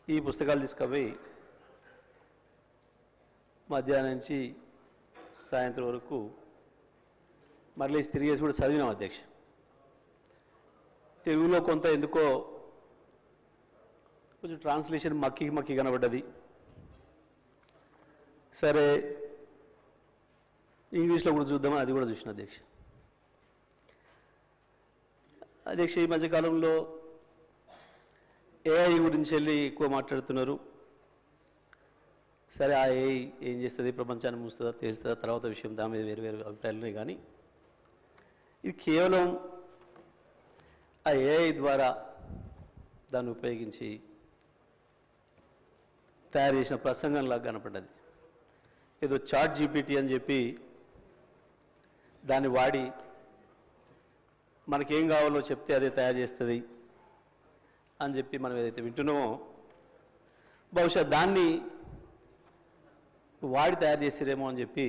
ఈ పుస్తకాలు తీసుకుపోయి మధ్యాహ్నం నుంచి సాయంత్రం వరకు మళ్ళీ తిరిగేసి కూడా చదివినాం అధ్యక్ష. తెలుగులో కొంత ఎందుకో కొంచెం ట్రాన్స్లేషన్ మక్కి కనబడ్డది. సరే ఇంగ్లీష్లో కూడా చూద్దామని అది కూడా చూసిన అధ్యక్ష. ఈ మధ్యకాలంలో ఏఐ గురించి వెళ్ళి ఎక్కువ మాట్లాడుతున్నారు. సరే ఆ ఏఐ ఏం చేస్తుంది, ప్రపంచాన్ని మూస్తుందా తెస్తుందా తర్వాత విషయం, దాని మీద వేరు వేరు అభిప్రాయాలు ఉన్నాయి. కానీ ఇది కేవలం ఆ ఏఐ ద్వారా దాన్ని ఉపయోగించి తయారు చేసిన ప్రసంగంలాగా కనపడ్డది. ఏదో చాట్ జీపీటీ అని చెప్పి దాన్ని వాడి మనకేం కావాలో చెప్తే అదే తయారు చేస్తుంది అని చెప్పి మనం ఏదైతే వింటున్నామో బహుశా దాన్ని వాడి తయారు చేసేదేమో అని చెప్పి